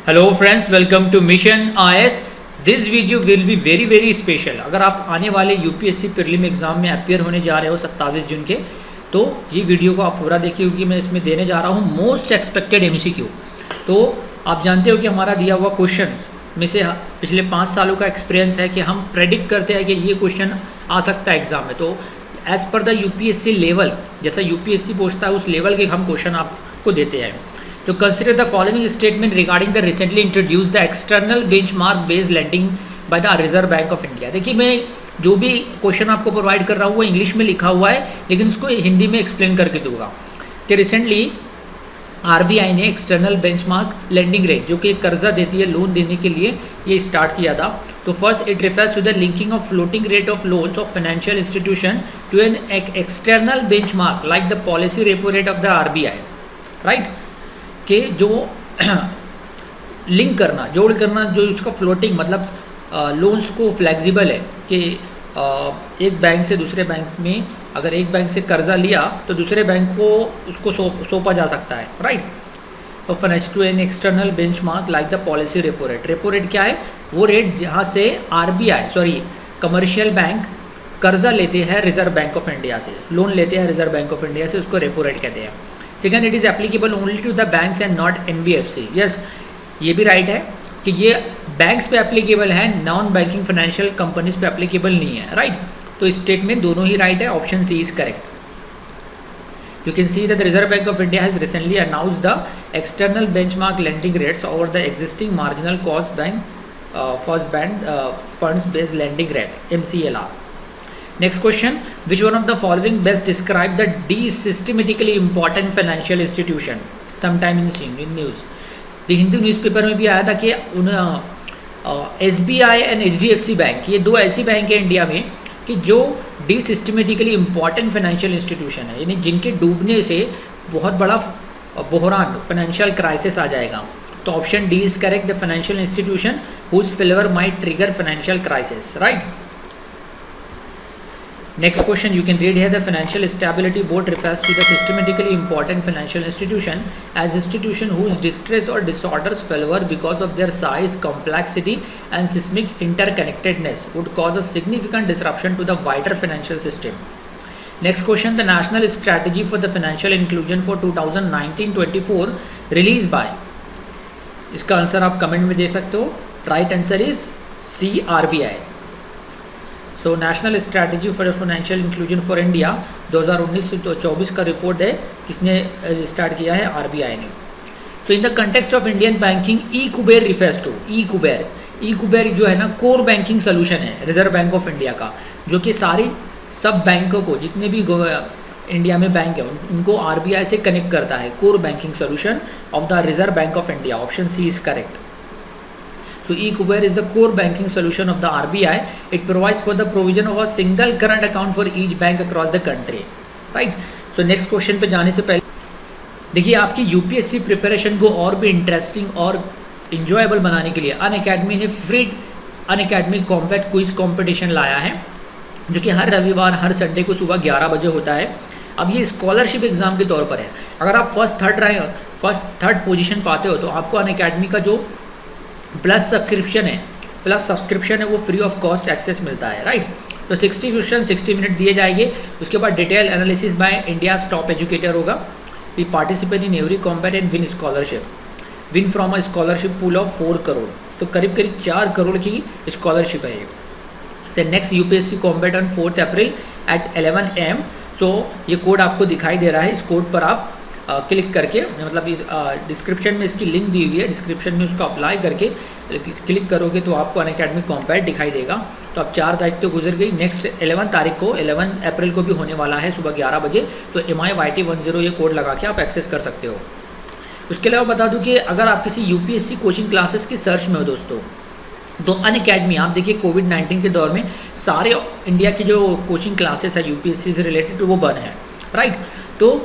Hello friends, welcome to mission IAS. This video will be very special. अगर आप आने वाले यूपीएससी प्रीलिम एग्जाम में अपियर होने जा रहे हो 27 जून के, तो ये वीडियो को आप पूरा देखिए क्योंकि मैं इसमें देने जा रहा हूँ मोस्ट एक्सपेक्टेड एमसीक्यू। तो आप जानते हो कि हमारा दिया हुआ क्वेश्चन में से पिछले 5 सालों का एक्सपीरियंस है कि हम प्रेडिक्ट करते हैं कि ये क्वेश्चन आ सकता है एग्जाम में। तो as per the UPSC level, जैसा यूपीएससी पूछता है उस लेवल के हम क्वेश्चन आपको देते हैं। तो consider the following statement regarding the recently introduced the external benchmark based lending by the Reserve bank of India. देखिए, मैं जो भी क्वेश्चन आपको प्रोवाइड कर रहा हूँ वो इंग्लिश में लिखा हुआ है, लेकिन उसको हिंदी में एक्सप्लेन करके दूंगा कि रिसेंटली आरबीआई ने एक्सटर्नल बेंचमार्क लेंडिंग रेट, जो कि कर्जा देती है लोन देने के लिए, ये स्टार्ट किया था। तो first it refers to the linking of floating rate of loans of financial institution to an external benchmark like the policy repo rate of the RBI, right. कि जो लिंक करना, जोड़ करना, जो उसका फ्लोटिंग मतलब लोन्स को फ्लेक्सिबल है कि एक बैंक से दूसरे बैंक में, अगर एक बैंक से कर्जा लिया तो दूसरे बैंक को उसको सौंपा जा सकता है, राइट। तो financial to an external benchmark like the policy repo rate. Repo rate क्या है? वो रेट जहाँ से कमर्शियल बैंक कर्जा लेते हैं रिजर्व बैंक ऑफ इंडिया से, लोन लेते हैं रिजर्व बैंक ऑफ इंडिया से, उसको रेपो रेट कहते हैं। Second, it is applicable only to the banks and not NBFC. Yes, ये भी राइट है कि ये बैंक्स पे एप्लीकेबल है, नॉन बैंकिंग फाइनेंशियल कंपनीज पे एप्लीकेबल नहीं है, राइट। तो इस स्टेटमेंट दोनों ही राइट है, option C is correct. You can see that the Reserve bank of India has recently announced the external benchmark lending rates over the existing marginal cost bank first band funds based lending rate MCLR. Next question, which one of the following best describe the D systematically important financial institution? Sometime in news. The Hindu newspaper में भी आया था कि SBI and HDFC bank, ये दो ऐसी bank है India में कि जो D systematically important financial institution है, यानी जिनके डूबने से बहुत बड़ा बहरान, फाइनेंशियल क्राइसिस आ जाएगा। तो option D is correct, the financial institution whose failure might trigger financial crisis, right. Next question, you can read here the Financial Stability Board refers to the systematically important financial institution as institution whose distress or disorders failure because of their size, complexity and seismic interconnectedness would cause a significant disruption to the wider financial system. Next question, the National Strategy for the Financial Inclusion for 2019-24 released by, इसका answer आप comment में दे सकते हो। Right answer is C, RBI। So national strategy for financial inclusion for India 2019-24 का report है, किसने start किया है? आरबीआई ने। So in the context of Indian banking, e Kuber refers to, e Kuber जो है ना कोर बैंकिंग सोल्यूशन है रिजर्व बैंक ऑफ इंडिया का, जो कि सारी सब बैंकों को, जितने भी इंडिया में बैंक है उनको आरबीआई से कनेक्ट करता है। Core banking solution of the Reserve bank of India, option C is correct. So eKuber is the core banking solution of the RBI. It provides for the provision of a single current account for each bank across the country. Right? So next question पे जाने से पहले देखिए, आपकी UPSC preparation को और भी interesting और इंजॉयबल बनाने के लिए अनअकैडमी ने free Unacademy compact quiz competition लाया है, जो कि हर रविवार हर संडे को सुबह 11 बजे होता है। अब ये स्कॉलरशिप एग्जाम के तौर पर है। अगर आप फर्स्ट थर्ड पोजीशन पाते हो तो आपको अनअकैडमी का जो प्लस सब्सक्रिप्शन है वो फ्री ऑफ कॉस्ट एक्सेस मिलता है, राइट। तो 60 क्वेश्चन 60 मिनट दिए जाएंगे, उसके बाद detail analysis by India's top educator होगा। We participate in every combat and win scholarship, win from a scholarship pool of 4 crore. तो करीब 4 करोड़ की स्कॉलरशिप है ये। से next UPSC combat on 4 April at 11 AM। सो ये कोड आपको दिखाई दे रहा है, इस कोड पर आप क्लिक करके, मतलब इस डिस्क्रिप्शन में इसकी लिंक दी हुई है, डिस्क्रिप्शन में उसको अप्लाई करके क्लिक करोगे तो आपको अनअकैडमी कॉम्पैट दिखाई देगा। तो अब 4 तारीख तो गुजर गई, नेक्स्ट 11 अप्रैल को भी होने वाला है सुबह 11 बजे। तो MIYT10 ये कोड लगा के आप एक्सेस कर सकते हो। उसके अलावा बता दूं कि अगर आप किसी यूपीएससी कोचिंग क्लासेस की सर्च में हो दोस्तों, तो अनअकैडमी, आप देखिए कोविड-19 के दौर में सारे इंडिया की जो कोचिंग क्लासेस है यूपीएससी से रिलेटेड वो बंद है, राइट। तो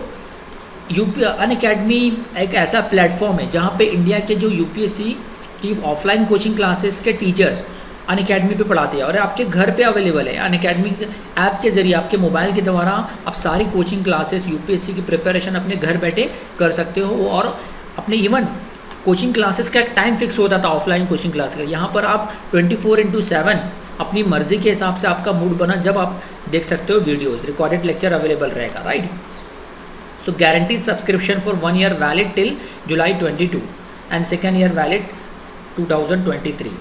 अनअकैडमी एक ऐसा प्लेटफॉर्म है जहाँ पे इंडिया के जो यूपीएससी की ऑफलाइन कोचिंग क्लासेस के टीचर्स अनअकैडमी पे पढ़ाते हैं और आपके घर पे अवेलेबल है। अनअकैडमी ऐप के ज़रिए आपके मोबाइल के द्वारा आप सारी कोचिंग क्लासेस यूपीएससी की प्रिपरेशन अपने घर बैठे कर सकते हो और अपने इवन कोचिंग क्लासेस का एक टाइम फिक्स होता था ऑफलाइन कोचिंग क्लास का, यहाँ पर आप 24/7 अपनी मर्जी के हिसाब से आपका मूड बना जब आप देख सकते हो वीडियोस, रिकॉर्डेड लेक्चर अवेलेबल रहेगा, right. So guarantee subscription for 1 year valid till July 22 and 2nd year valid 2023,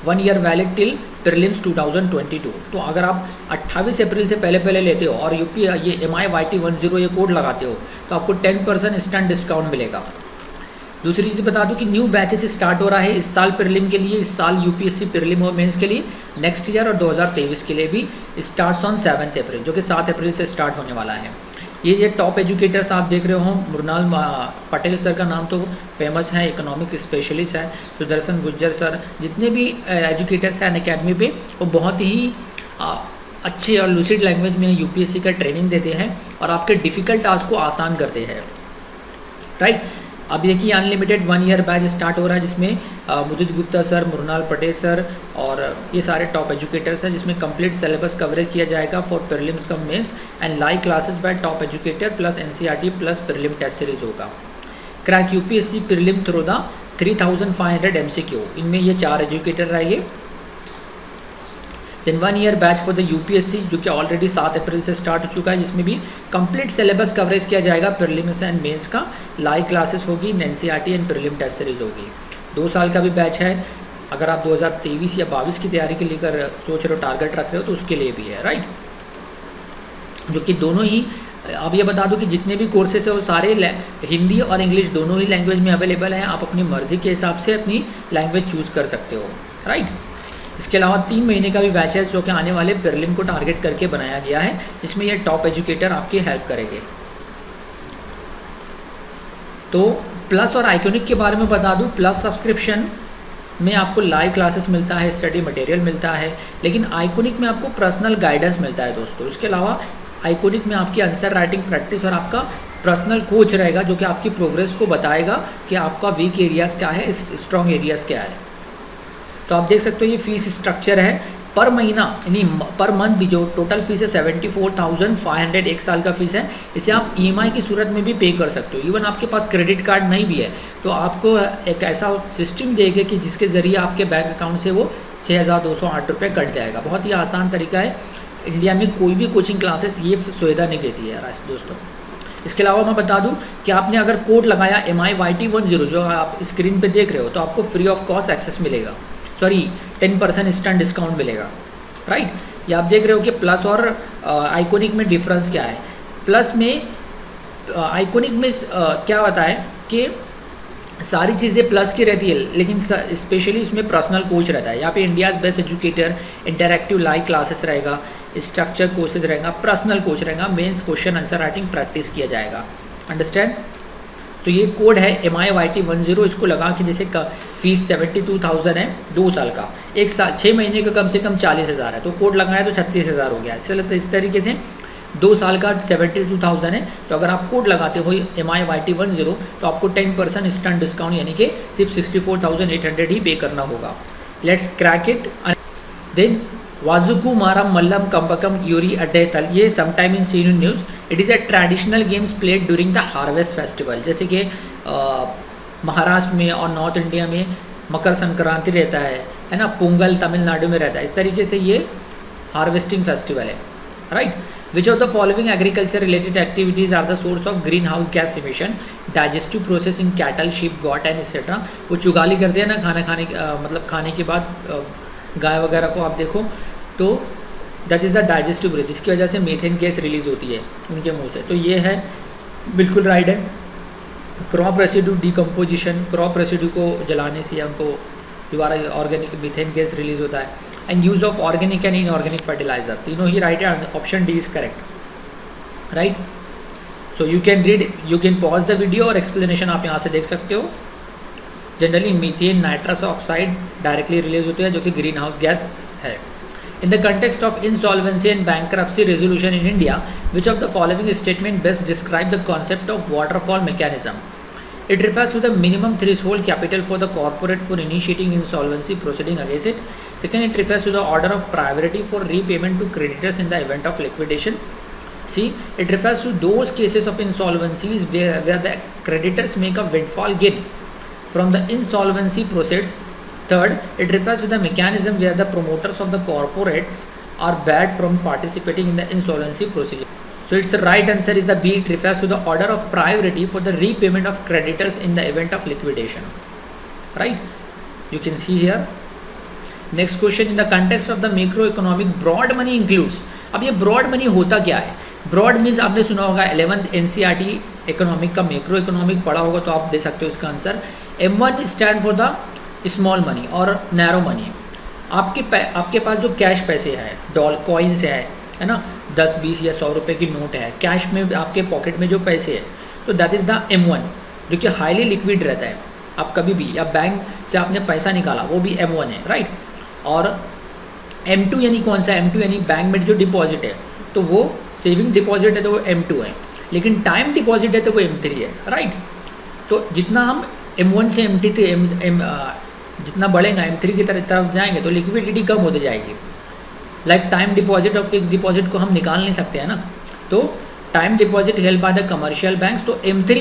1 year valid till prelims 2022। तो अगर आप 28 अप्रैल से पहले लेते हो और यूपी ये MIYT10 ये कोड लगाते हो तो आपको 10% इंस्टेंट डिस्काउंट मिलेगा। दूसरी चीज़ बता दूं कि न्यू बैचेस स्टार्ट हो रहा है इस साल प्रीलिम के लिए, इस साल यूपीएससी प्रीलिम और मेंस के लिए, नेक्स्ट ईयर और 2023 के लिए भी स्टार्ट्स ऑन 7 अप्रैल, जो कि 7 अप्रैल से स्टार्ट होने वाला है। ये टॉप एजुकेटर्स आप देख रहे हो, मृणाल पटेल सर का नाम तो फेमस है, इकोनॉमिक स्पेशलिस्ट है, सुदर्शन गुज्जर सर, जितने भी एजुकेटर्स हैं अनअकैडमी पे वो बहुत ही अच्छे और लूसिड लैंग्वेज में यूपीएससी का ट्रेनिंग देते हैं और आपके डिफ़िकल्ट टास्क को आसान करते हैं, राइट। अब देखिए अनलिमिटेड 1 year बैच स्टार्ट हो रहा है जिसमें मुदित गुप्ता सर, मृणाल पटेल सर और ये सारे टॉप एजुकेटर्स हैं, जिसमें कंप्लीट सिलेबस कवरेज किया जाएगा for prelims cum mains and live classes by top educator plus NCERT plus prelim test series होगा। Crack UPSC prelim through the 3500 MCQ, इनमें ये 4 एजुकेटर रहेंगे। Then 1 year batch for the UPSC जो कि already 7 अप्रैल से start हो चुका है, जिसमें भी कंप्लीट सिलेबस कवरेज किया जाएगा प्रीलिम्स एंड मेंस का, लाइव क्लासेस होगी, NCERT and prelim test series होगी। 2 साल का भी बैच है, अगर आप 2023 या 22 की तैयारी के लेकर सोच रहे हो, टारगेट रख रहे हो तो उसके लिए भी है, राइट। जो कि दोनों ही, अब ये बता दूं कि जितने भी कोर्सेस है वो सारे हिंदी और इंग्लिश दोनों ही लैंग्वेज में अवेलेबल हैं, आप अपनी मर्जी के हिसाब से अपनी लैंग्वेज चूज़ कर सकते हो, राइट। इसके अलावा 3 महीने का भी बैच है जो कि आने वाले प्रीलिम को टारगेट करके बनाया गया है, इसमें ये टॉप एजुकेटर आपकी हेल्प करेंगे। तो प्लस और आइकॉनिक के बारे में बता दूं, प्लस सब्सक्रिप्शन में आपको लाइव क्लासेस मिलता है, स्टडी मटेरियल मिलता है, लेकिन आइकॉनिक में आपको पर्सनल गाइडेंस मिलता है दोस्तों। इसके अलावा आइकॉनिक में आपकी आंसर राइटिंग प्रैक्टिस और आपका पर्सनल कोच रहेगा जो कि आपकी प्रोग्रेस को बताएगा कि आपका वीक एरियाज़ क्या है, स्ट्रॉन्ग एरियाज़ क्या है। तो आप देख सकते हो ये फीस स्ट्रक्चर है पर महीना, यानी पर मंथ भी जो टोटल फीस है 74,500 एक साल का फीस है। इसे आप EMI की सूरत में भी पे कर सकते हो। इवन आपके पास क्रेडिट कार्ड नहीं भी है तो आपको एक ऐसा सिस्टम देगा कि जिसके ज़रिए आपके बैंक अकाउंट से वो 6,208 रुपये कट जाएगा। बहुत ही आसान तरीका है, इंडिया में कोई भी कोचिंग क्लासेस ये सुविधा नहीं देती है दोस्तों। इसके अलावा मैं बता दूं कि आपने अगर कोड लगाया MIYT10 जो आप स्क्रीन पे देख रहे हो तो आपको फ्री ऑफ कॉस्ट एक्सेस मिलेगा, 10% इंस्टेंट डिस्काउंट मिलेगा, राइट। ये आप देख रहे हो कि प्लस और आइकॉनिक में डिफरेंस क्या है। प्लस में आइकॉनिक में क्या होता है कि सारी चीज़ें प्लस की रहती है, लेकिन स्पेशली इसमें पर्सनल कोच रहता है। यहाँ पे India's best educator, interactive live classes रहेगा, स्ट्रक्चर कोर्सेज रहेगा, पर्सनल कोच रहेगा, mains question answer writing practice किया जाएगा, अंडरस्टैंड। तो ये कोड है MIYT10, इसको लगा के जैसे फीस 72,000 है 2 साल का, 1 साल 6 महीने का कम से कम 40,000 है, तो कोड लगाया तो 36,000 हो गया। इससे लगता है इस तरीके से 2 साल का 72,000 है, तो अगर आप कोड लगाते हो MIYT10 तो आपको 10% इंस्टेंट डिस्काउंट यानी कि सिर्फ 64,800 ही पे करना होगा। Let's crack it. देन वाजुकू मारा मल्लम कंबकम यूरी अड्डेतल, ये sometime in seen news. It is a traditional games played during the harvest festival. जैसे कि महाराष्ट्र में और नॉर्थ इंडिया में मकर संक्रांति रहता है ना, पोंगल तमिलनाडु में रहता है, इस तरीके से ये हार्वेस्टिंग फेस्टिवल है, right. Which of the following agriculture related activities are the source of green house gas emission? Digestive processing cattle, sheep, goat and etcetera. वो चुगाली करते हैं ना मतलब खाने के बाद गाय वगैरह को आप देखो तो that is the digestive process, जिसकी वजह से मीथेन गैस रिलीज होती है उनके मुंह से। तो ये है बिल्कुल राइट है। Crop residue decomposition, crop residue को जलाने से हमको दोबारा ऑर्गेनिक मीथेन गैस रिलीज होता है। And use of organic and inorganic fertiliser, तीनों ही राइट है, option D is correct, right. So you can read, you can pause the video और एक्सप्लेनेशन आप यहाँ से देख सकते हो। Generally methane nitrous oxide directly release होते हैं जो कि ग्रीन हाउस गैस है। In the context of insolvency and bankruptcy resolution in India, which of the following statement best describe the concept of waterfall mechanism? It refers to the minimum threshold capital for the corporate for initiating insolvency proceeding against it. Second, it refers to the order of priority for repayment to creditors in the event of liquidation. C, it refers to those cases of insolvencies where the creditors make a windfall gain from the insolvency proceeds. Third, it refers to the mechanism where the promoters of the corporates are barred from participating in the insolvency procedure. So its right answer is the B. It refers to the order of priority for the repayment of creditors in the event of liquidation. Right? You can see here. Next question, in the context of the macro economic broad money includes. अब ये broad money होता क्या है? Broad means आपने सुना होगा 11th NCERT economic का macro economic पढ़ा होगा, तो आप दे सकते हो इसका answer. M1 stand for the small money और नैरो मनी. आपके पास जो कैश पैसे हैं, डॉलर कॉइन्स है ना, 10, 20 या 100 रुपये की नोट है, कैश में आपके पॉकेट में जो पैसे है, तो दैट इज़ द M1, जो कि हाईली लिक्विड रहता है. आप कभी भी या बैंक से आपने पैसा निकाला, वो भी M1 है, राइट. और M2 यानी कौन सा? M2 यानी बैंक में जो डिपॉजिट है, तो वो सेविंग डिपॉजिट है तो वो M2 है, लेकिन टाइम डिपॉजिट है तो वो M3 है, राइट. तो जितना हम M1 से जितना बढ़ेगा M3 की तरफ जाएंगे तो लिक्विडिटी कम होती जाएगी. लाइक टाइम डिपॉजिट और फिक्स डिपॉजिट को हम निकाल नहीं सकते हैं ना. तो time deposit held by the commercial banks, तो M3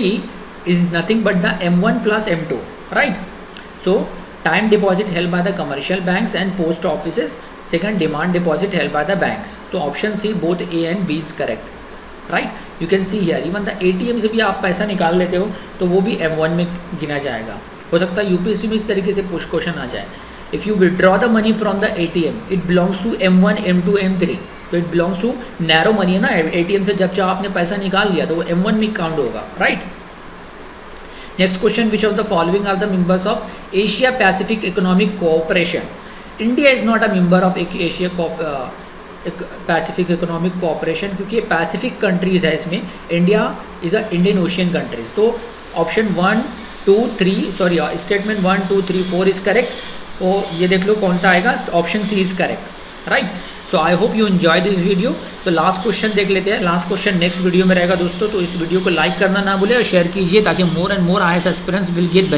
is nothing but the M1 plus M2, right. So time deposit held by the commercial banks and post offices. Second, demand deposit held by the banks. तो option C both A and B is correct, right. You can see here even the ATM से भी आप पैसा निकाल लेते हो तो वो भी M1 में गिना जाएगा. हो सकता है UPSC में इस तरीके से पुश क्वेश्चन आ जाए. If you withdraw the money from the ATM, it belongs to M1, M2, M3. तो it belongs to narrow money है ना. ATM से जब आपने पैसा निकाल लिया तो वो M1 में काउंट होगा, right. Next question, which of the following are the members of Asia Pacific Economic Cooperation? India is not a member of Asia Pacific Economic Cooperation क्योंकि ये पैसिफिक कंट्रीज़ है. इसमें India is a Indian ocean countries. तो option 1, 2, 3 sorry statement 1, 2, 3, 4 is correct. तो ये देख लो कौन सा आएगा. Option C is correct, right. So I hope you enjoy this video. तो लास्ट क्वेश्चन देख लेते हैं. लास्ट क्वेश्चन नेक्स्ट वीडियो में रहेगा दोस्तों. तो इस वीडियो को लाइक करना ना भूले और शेयर कीजिए ताकि more and more IAS aspirants will get